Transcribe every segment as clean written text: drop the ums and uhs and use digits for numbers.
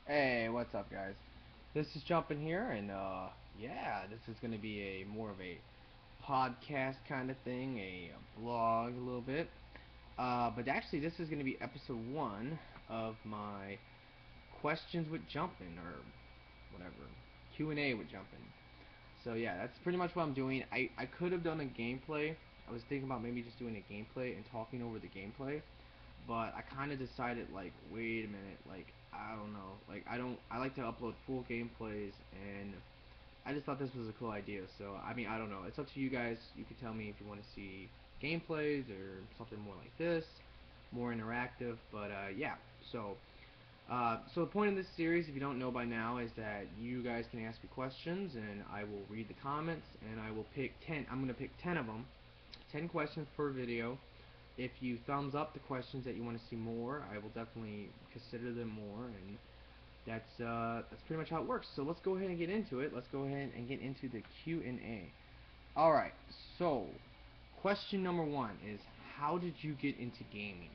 Hey, what's up, guys? This is JuMpiN here, and yeah, this is gonna be a more of a podcast kind of thing, a vlog a little bit. But actually, this is gonna be episode one of my questions with JuMpiN or whatever Q&A with JuMpiN. So yeah, that's pretty much what I'm doing. I could have done a gameplay. I was thinking about maybe just doing a gameplay and talking over the gameplay, but I kind of decided, like, wait a minute, like, I don't know, like, I like to upload full gameplays, and I just thought this was a cool idea. So I mean, I don't know, it's up to you guys. You can tell me if you want to see gameplays or something more like this, more interactive. But yeah, so so the point of this series, if you don't know by now, is that you guys can ask me questions, and I will read the comments, and I will pick 10. I'm gonna pick 10 of them, 10 questions per video. If you thumbs up the questions that you want to see more, I will definitely consider them more, and that's pretty much how it works. So let's go ahead and get into it. Let's go ahead and get into the Q&A. All right. So question number one is, how did you get into gaming?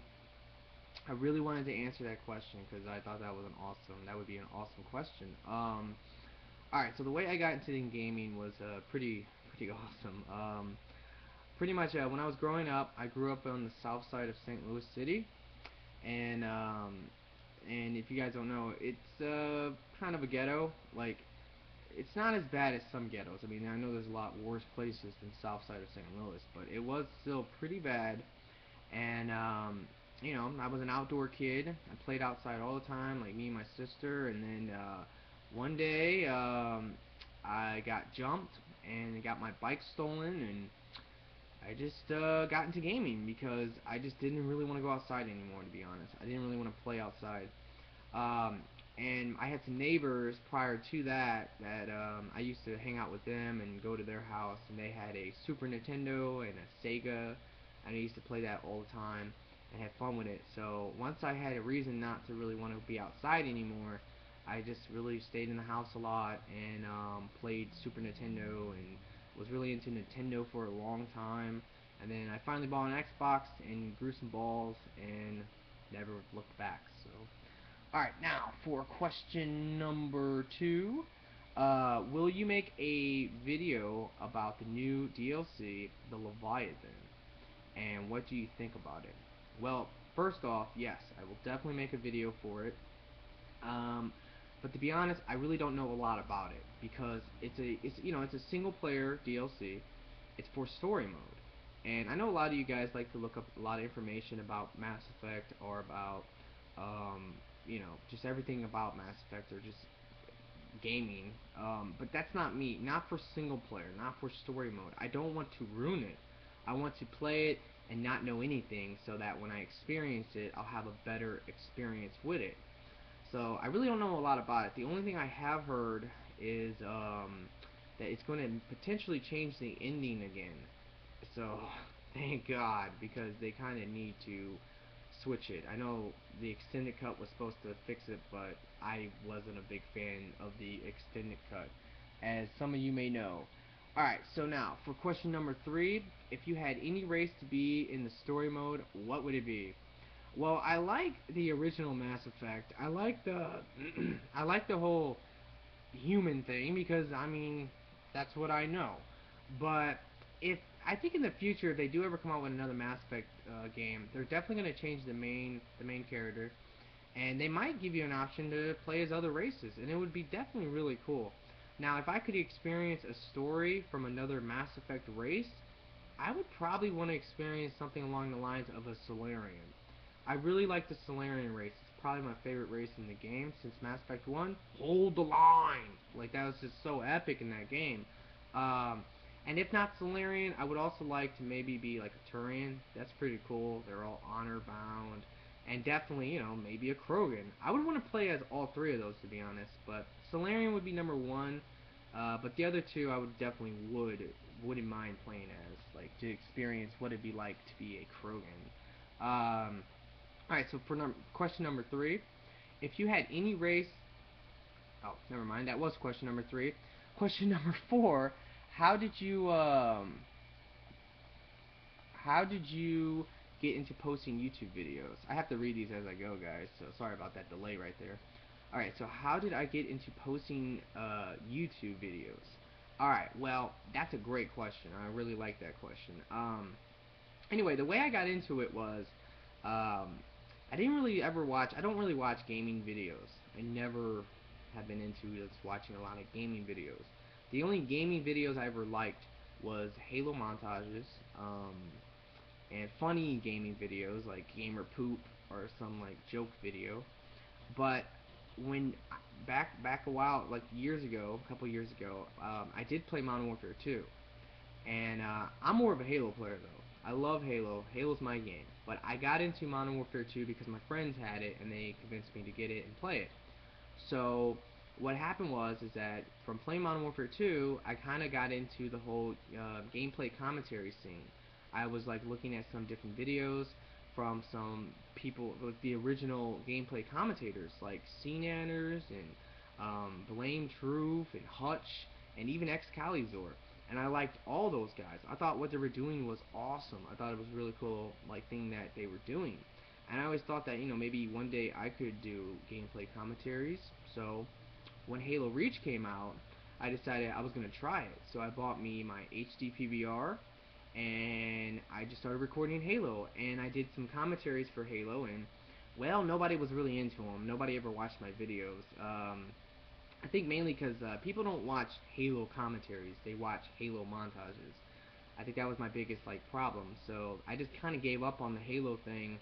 I really wanted to answer that question because I thought that would be an awesome question. All right. So the way I got into gaming was pretty awesome. Pretty much when I was growing up, I grew up on the south side of St. Louis City, and if you guys don't know, it's kind of a ghetto. Like, it's not as bad as some ghettos. I mean, I know there's a lot worse places than south side of St. Louis, but it was still pretty bad. And I was an outdoor kid. I played outside all the time, like me and my sister. And then one day, I got jumped and got my bike stolen, and I just got into gaming because I just didn't really want to go outside anymore, to be honest. I didn't really want to play outside. Um, and I had some neighbors prior to that I used to hang out with them and go to their house, and they had a Super Nintendo and a Sega, and I used to play that all the time and have fun with it. So once I had a reason not to really want to be outside anymore, I just really stayed in the house a lot and played Super Nintendo and was really into Nintendo for a long time. And then I finally bought an Xbox and grew some balls and never looked back. So alright, now for question number two. Will you make a video about the new DLC, the Leviathan? And what do you think about it? Well, first off, yes, I will definitely make a video for it. Um, but to be honest, I really don't know a lot about it because it's a single player DLC. It's for story mode. And I know a lot of you guys like to look up a lot of information about Mass Effect or about just everything about Mass Effect or just gaming. But that's not me. Not for single player, not for story mode. I don't want to ruin it. I want to play it and not know anything so that when I experience it, I'll have a better experience with it. So I really don't know a lot about it. The only thing I have heard is that it's going to potentially change the ending again. So thank God, because they kind of need to switch it. I know the extended cut was supposed to fix it, but I wasn't a big fan of the extended cut, as some of you may know. Alright, so now for question number three, if you had any race to be in the story mode, what would it be? Well, I like the original Mass Effect. I like the I like the whole human thing because I mean that's what I know. But if I think in the future, if they do ever come out with another Mass Effect game, they're definitely going to change the main character, and they might give you an option to play as other races, and it would be definitely really cool. Now, if I could experience a story from another Mass Effect race, I would probably want to experience something along the lines of a Solarian. I really like the Solarian race. It's probably my favorite race in the game since Mass Effect 1. Hold the line! Like, that was just so epic in that game. Um, and if not Solarian, I would also like to maybe be like a Turian. That's pretty cool. They're all honor bound. And definitely, maybe a Krogan. I would want to play as all three of those, to be honest. But Solarian would be number one. But the other two, I would definitely wouldn't mind playing as, like, to experience what it'd be like to be a Krogan. Alright, so for question number three, if you had any race, oh, never mind, that was question number three. Question number four, how did you, how did you get into posting YouTube videos? I have to read these as I go, guys, so sorry about that delay right there. Alright, so how did I get into posting YouTube videos? Alright, well, that's a great question. I really like that question. Anyway, the way I got into it was, I didn't really ever watch, I don't really watch gaming videos. I never have been into just watching a lot of gaming videos. The only gaming videos I ever liked was Halo montages, and funny gaming videos like gamer poop or some like joke video. But when back a while, like years ago, a couple years ago, I did play Modern Warfare 2, and I'm more of a Halo player though. I love Halo. Halo's my game. But I got into Modern Warfare 2 because my friends had it and they convinced me to get it and play it. So what happened was is that from playing Modern Warfare 2, I kind of got into the whole gameplay commentary scene. I was like looking at some different videos from some people, like the original gameplay commentators, like CNanners and Blame Truth and Hutch and even Excalibur. And I liked all those guys. I thought what they were doing was awesome. I thought it was really cool, like thing that they were doing. And I always thought that, maybe one day I could do gameplay commentaries. So when Halo Reach came out, I decided I was going to try it. So I bought me my HD PVR and I just started recording Halo. And I did some commentaries for Halo, and well, nobody was really into them. Nobody ever watched my videos. I think mainly because people don't watch Halo commentaries. They watch Halo montages. I think that was my biggest problem. So I just kind of gave up on the Halo thing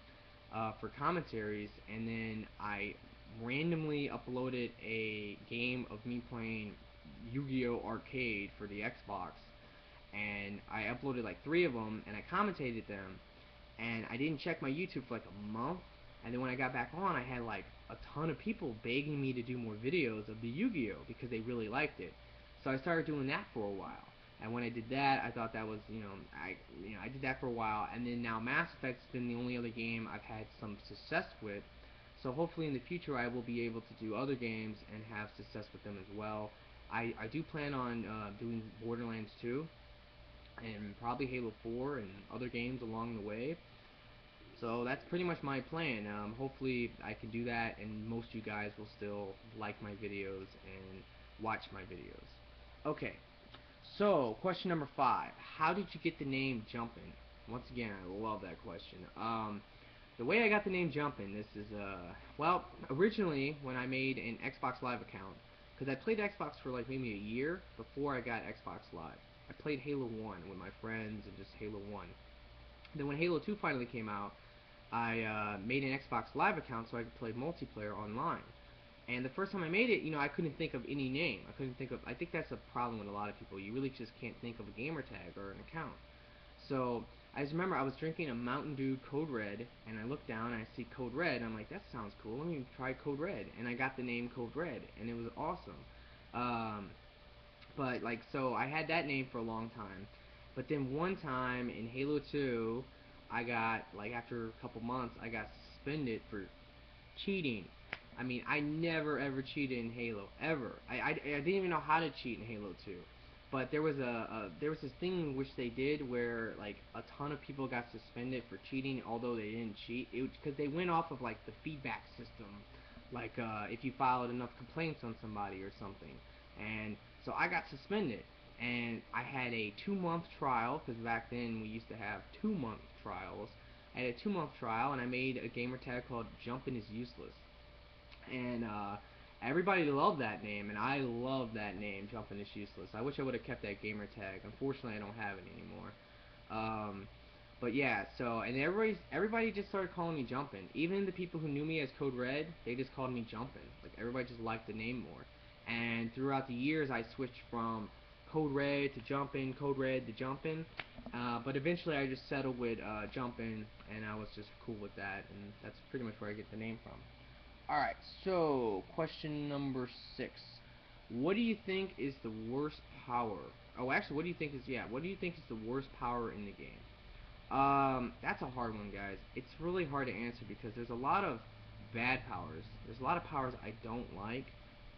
for commentaries, and then I randomly uploaded a game of me playing Yu-Gi-Oh! Arcade for the Xbox, and I uploaded like 3 of them, and I commentated them, and I didn't check my YouTube for like a month, and then when I got back on, I had like a ton of people begging me to do more videos of the Yu-Gi-Oh! Because they really liked it. So I started doing that for a while. And when I did that, I thought that was, I did that for a while, and then now Mass Effect's been the only other game I've had some success with. So hopefully in the future I will be able to do other games and have success with them as well. I do plan on doing Borderlands 2 and probably Halo 4 and other games along the way. So that's pretty much my plan. Hopefully I can do that, and most of you guys will still like my videos and watch my videos. Okay, so question number 5. How did you get the name JuMpiN? Once again, I love that question. The way I got the name JuMpiN, this is, well, originally when I made an Xbox Live account, because I played Xbox for like maybe a year before I got Xbox Live. I played Halo 1 with my friends and just Halo 1. Then when Halo 2 finally came out, I made an Xbox Live account so I could play multiplayer online. And the first time I made it, I couldn't think of any name. I think that's a problem with a lot of people. You really just can't think of a gamer tag or an account. So I just remember I was drinking a Mountain Dew Code Red, and I looked down and I see Code Red, and I'm like, that sounds cool. Let me try Code Red. And I got the name Code Red, and it was awesome. But so I had that name for a long time. But then one time in Halo 2, I got, after a couple months, I got suspended for cheating. I mean, I never ever cheated in Halo, ever. I didn't even know how to cheat in Halo 2. But there was there was this thing which they did where a ton of people got suspended for cheating, although they didn't cheat. Because they went off of the feedback system, if you filed enough complaints on somebody or something. And so I got suspended, and I had a 2-month trial, because back then we used to have 2-month trials. I had a 2-month trial, and I made a gamer tag called "JuMpiN is useless," and everybody loved that name, and I love that name, "JuMpiN is useless." I wish I would have kept that gamer tag. Unfortunately, I don't have it anymore. But yeah, so and everybody just started calling me JuMpiN. Even the people who knew me as Code Red, they just called me JuMpiN. Everybody just liked the name more. And throughout the years, I switched from Code Red to JuMpiN, Code Red to JuMpiN. But eventually, I just settled with JuMpiN, and I was just cool with that, and that's pretty much where I get the name from. Alright, so question number 6. What do you think is the worst power? Oh, actually, what do you think is the worst power in the game? That's a hard one, guys. It's really hard to answer because there's a lot of bad powers. There's a lot of powers I don't like,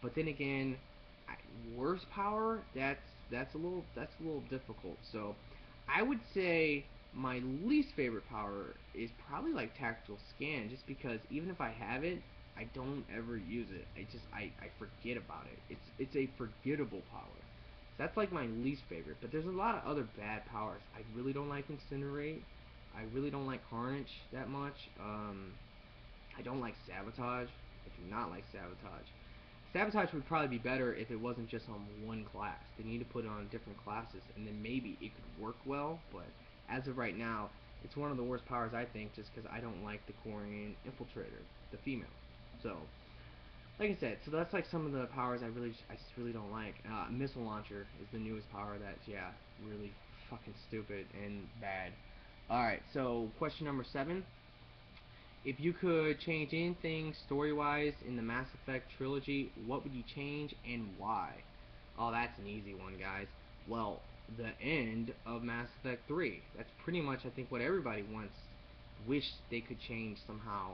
but then again, worst power, that's a little difficult. So, I would say my least favorite power is probably tactical scan, just because even if I have it, I don't ever use it. I forget about it. It's a forgettable power. That's like my least favorite. But there's a lot of other bad powers. I really don't like Incinerate. I really don't like Carnage that much. I don't like Sabotage. I do not like Sabotage. Sabotage would probably be better if it wasn't just on one class. They need to put it on different classes, and then maybe it could work well, but as of right now, it's one of the worst powers, I think, just because I don't like the Quarian Infiltrator, the female. So, like I said, so that's like some of the powers I just really don't like. Missile Launcher is the newest power that's, yeah, really fucking stupid and bad. Alright, so question number 7. If you could change anything story-wise in the Mass Effect trilogy, what would you change and why? Oh, that's an easy one, guys. Well, the end of Mass Effect 3. That's pretty much, I think, what everybody wants, wish they could change somehow.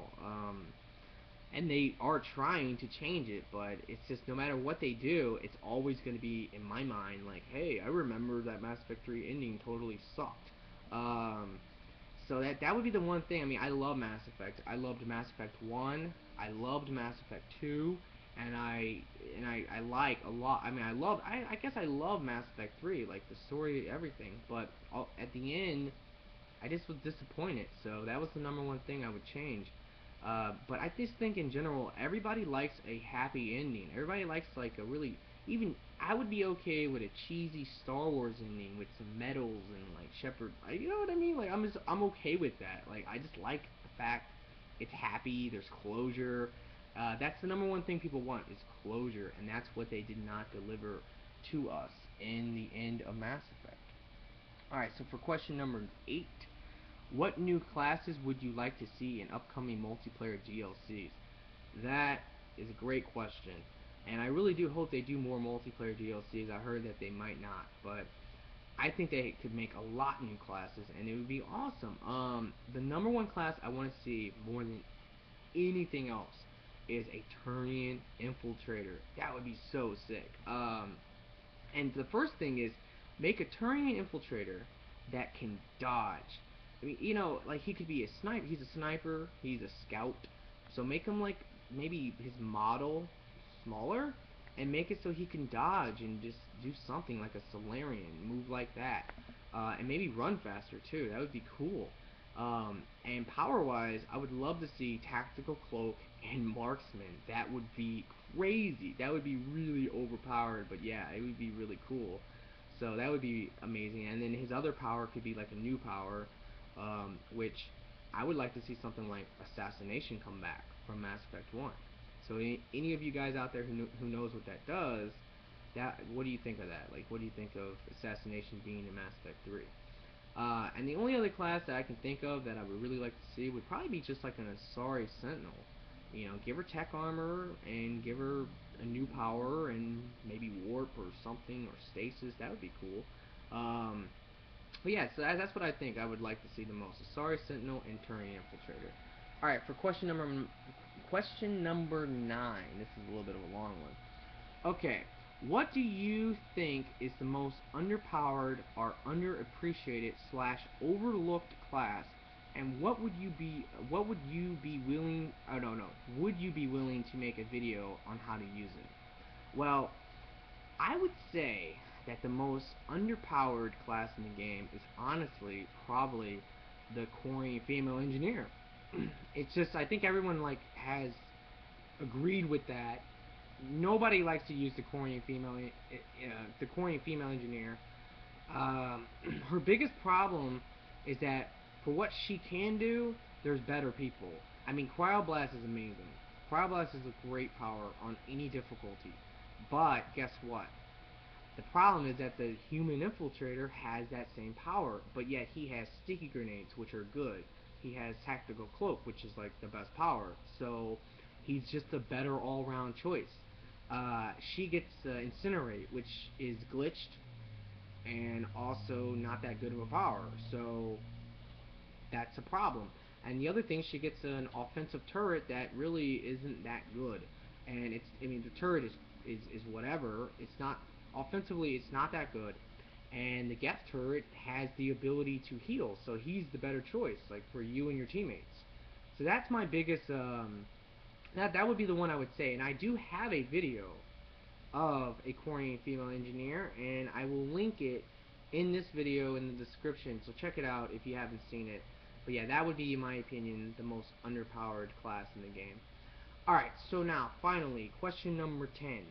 And they are trying to change it, but it's just no matter what they do, it's always going to be, in my mind, like, hey, I remember that Mass Effect 3 ending totally sucked. Um, so that would be the one thing. I mean, I love Mass Effect. I loved Mass Effect 1. I loved Mass Effect 2. And I like a lot. I mean, I guess I love Mass Effect 3, like the story, everything. But at the end, I just was disappointed. So that was the number one thing I would change. But I just think in general, everybody likes a happy ending. Everybody likes like a really, even I would be okay with a cheesy Star Wars ending with some medals and like Shepard. You know what I mean? Like I'm okay with that. Like I just like the fact it's happy. There's closure. That's the number one thing people want is closure, and that's what they did not deliver to us in the end of Mass Effect. All right, so for question number 8. What new classes would you like to see in upcoming multiplayer DLCs? That is a great question. And I really do hope they do more multiplayer DLCs. I heard that they might not, but I think they could make a lot of new classes, and it would be awesome. The number one class I want to see more than anything else is a Turian Infiltrator. That would be so sick. And the first thing is make a Turian Infiltrator that can dodge. I mean, you know, like he could be a sniper. He's a sniper. He's a scout. So make him like maybe his model smaller, and make it so he can dodge and just do something like a Solarian, move like that, and maybe run faster too. That would be cool. And power-wise, I would love to see Tactical Cloak and Marksman. That would be crazy. That would be really overpowered, but yeah, it would be really cool. So that would be amazing. And then his other power could be like a new power, which I would like to see something like Assassination come back from Mass Effect 1. So any of you guys out there who knows what that does, what do you think of that? Like, what do you think of Assassination being in Mass Effect 3? And the only other class that I can think of that I would really like to see would probably be just like an Asari Sentinel. You know, give her tech armor and give her a new power and maybe warp or something or stasis. That would be cool. But yeah, so that's what I think I would like to see the most: Asari Sentinel and Turian Infiltrator. All right, for question number 9. This is a little bit of a long one. Okay, what do you think is the most underpowered or underappreciated slash overlooked class, and what would you be willing? I don't know. Would you be willing to make a video on how to use it? Well, I would say that the most underpowered class in the game is honestly probably the Quarian female engineer. It's just I think everyone like has agreed with that. Nobody likes to use the Quarian female engineer. Her biggest problem is that for what she can do, there's better people. I mean, Cryoblast is amazing. Cryoblast is a great power on any difficulty. But guess what? The problem is that the human infiltrator has that same power, but yet he has sticky grenades, which are good. He has tactical cloak, which is like the best power. So he's just a better all-round choice. She gets incinerate, which is glitched and also not that good of a power. So that's a problem. And the other thing, she gets an offensive turret that really isn't that good. And I mean, the turret is whatever. It's not offensively. It's not that good. And the Geth turret has the ability to heal, so he's the better choice, like for you and your teammates. So that's my biggest That would be the one I would say. And I do have a video of a Korean female engineer, and I will link it in this video in the description, so check it out if you haven't seen it. But yeah, that would be, in my opinion, the most underpowered class in the game. Alright, so now, finally, question number 10.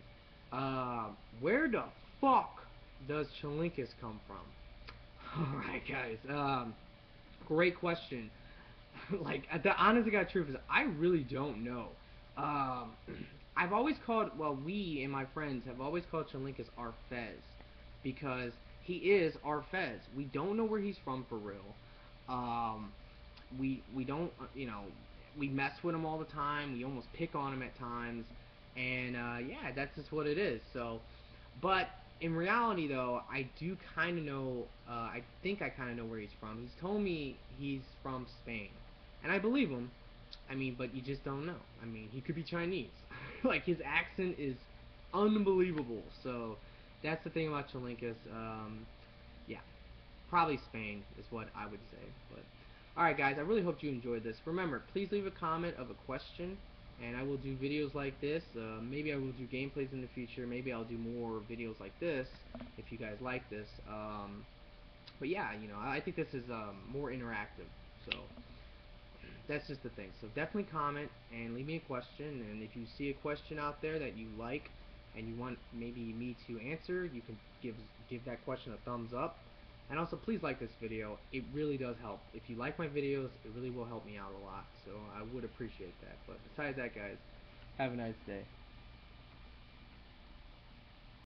Where the fuck does Chalinkus come from? Alright, guys, great question. Like, the honest to God truth is, I really don't know. Um, I've always called, well, we and my friends have always called Chalinkus our Fez, because he is our Fez. We don't know where he's from for real. Um, we don't, we mess with him all the time. We almost pick on him at times, and yeah, that's just what it is. So, but in reality, though, I do kind of know. I think I kind of know where he's from. He's told me he's from Spain, and I believe him. I mean, but you just don't know. I mean, he could be Chinese. Like, his accent is unbelievable. So that's the thing about Chalinkus. Yeah, probably Spain is what I would say. But alright, guys, I really hope you enjoyed this. Remember, please leave a comment of a question, and I will do videos like this. Maybe I will do gameplays in the future. Maybe I'll do more videos like this if you guys like this. But yeah, I think this is more interactive. So that's just the thing. So definitely comment and leave me a question, and if you see a question out there that you like and you want maybe me to answer, you can give that question a thumbs up. And also, please like this video. It really does help. If you like my videos, it really will help me out a lot. So I would appreciate that. But besides that, guys, have a nice day.